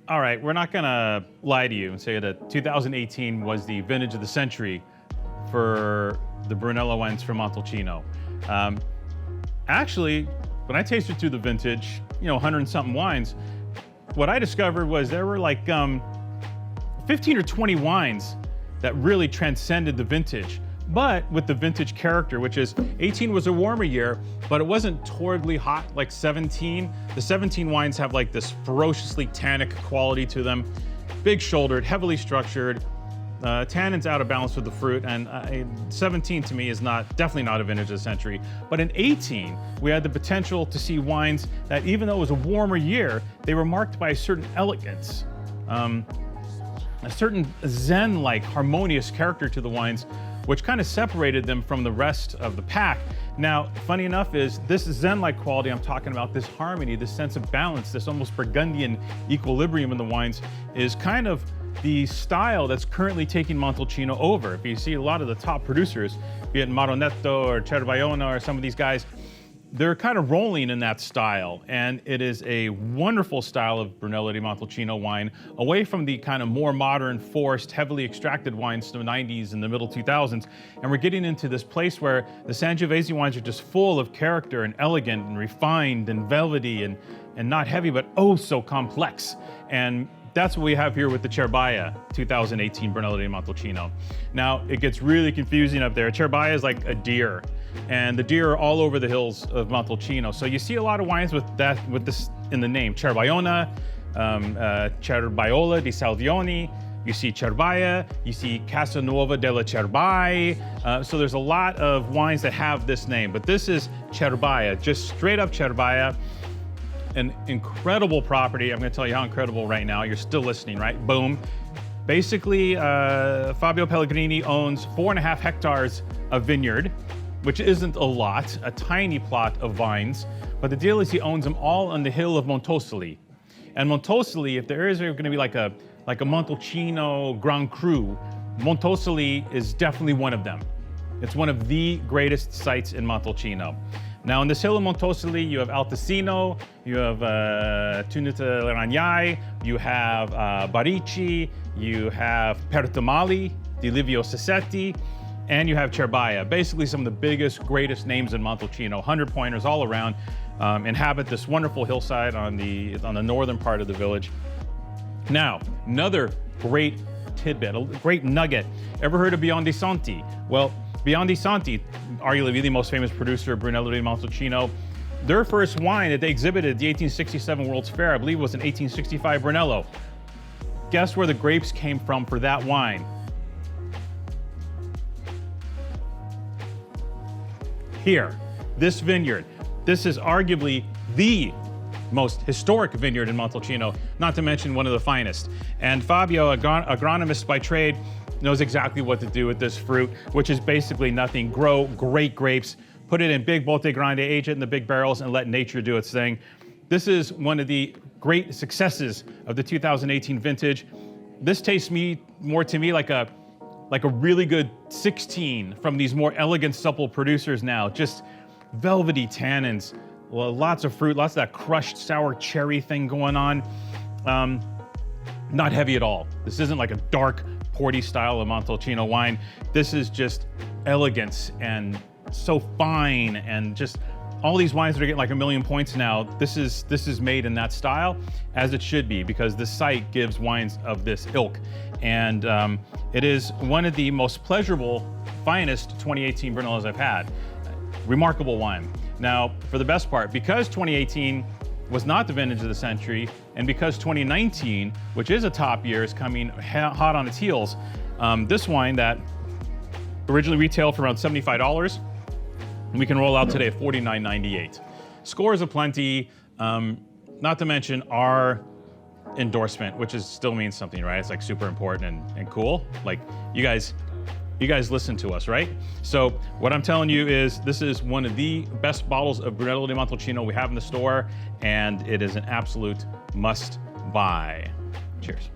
All right, we're not gonna lie to you and say that 2018 was the vintage of the century for the Brunello wines from Montalcino. Actually, when I tasted through the vintage, 100 and something wines, what I discovered was there were like 15 or 20 wines that really transcended the vintage, but with the vintage character, which is 18 was a warmer year, but it wasn't torridly hot like 17. The 17 wines have like this ferociously tannic quality to them, big shouldered, heavily structured, tannins out of balance with the fruit, and 17 to me is definitely not a vintage of the century. But in 18, we had the potential to see wines that, even though it was a warmer year, they were marked by a certain elegance, a certain zen-like harmonious character to the wines, which kind of separated them from the rest of the pack. Now, funny enough is this zen-like quality I'm talking about, this harmony, this sense of balance, this almost Burgundian equilibrium in the wines is kind of the style that's currently taking Montalcino over. If you see a lot of the top producers, be it Maronetto or Cerbaia or some of these guys, they're kind of rolling in that style, and it is a wonderful style of Brunello di Montalcino wine, away from the kind of more modern, forced, heavily extracted wines from the 90s and the middle 2000s, and we're getting into this place where the Sangiovese wines are just full of character and elegant and refined and velvety and not heavy, but oh so complex. And that's what we have here with the Cerbaia 2018 Brunello di Montalcino. Now, it gets really confusing up there. Cerbaia is like a deer, and the deer are all over the hills of Montalcino. So you see a lot of wines with this in the name. Cerbaiona, Cerbaiola di Salvioni, you see Cerbaia, you see Casanuova della Cerbai. So there's a lot of wines that have this name, but this is Cerbaia, just straight up Cerbaia. An incredible property. I'm going to tell you how incredible right now. You're still listening, right? Boom. Basically, Fabio Pellegrini owns 4.5 hectares of vineyard, which isn't a lot, a tiny plot of vines. But the deal is he owns them all on the hill of Montosoli. And Montosoli, if there is going to be like a Montalcino Grand Cru, Montosoli is definitely one of them. It's one of the greatest sites in Montalcino. Now, on this hill of Montosoli, you have Altesino, you have Tunita Ragnai, you have Barici, you have Pertomali, di Livio Sassetti, and you have Cerbaia. Basically, some of the biggest, greatest names in Montalcino, 100-pointers all around, inhabit this wonderful hillside on the northern part of the village. Now, another great tidbit, a great nugget. Ever heard of Biondi Santi? Well, Biondi Santi, arguably the most famous producer of Brunello di Montalcino, their first wine that they exhibited at the 1867 World's Fair, I believe, was an 1865 Brunello. Guess where the grapes came from for that wine? Here, this vineyard. This is arguably the most historic vineyard in Montalcino, not to mention one of the finest. And Fabio, agronomist by trade, knows exactly what to do with this fruit, which is basically nothing. Grow great grapes, put it in big Botte Grande, age it in the big barrels, and let nature do its thing. This is one of the great successes of the 2018 vintage. This tastes more to me like a really good 16 from these more elegant, supple producers now. Just velvety tannins, lots of fruit, lots of that crushed sour cherry thing going on. Not heavy at all. This isn't like a dark, porty style of Montalcino wine. This is just elegance and so fine, and just all these wines that are getting like 1,000,000 points now. This is made in that style, as it should be, because the site gives wines of this ilk. And it is one of the most pleasurable, finest 2018 Brunellos I've had. Remarkable wine. Now, for the best part, because 2018 was not the vintage of the century, and because 2019, which is a top year, is coming hot on its heels, this wine that originally retailed for around $75, we can roll out today at $49.98. Scores aplenty, not to mention our endorsement, which still means something, right? It's like super important and cool. Like, you guys listen to us, right? So what I'm telling you is this is one of the best bottles of Brunello di Montalcino we have in the store, and it is an absolute must buy. Cheers.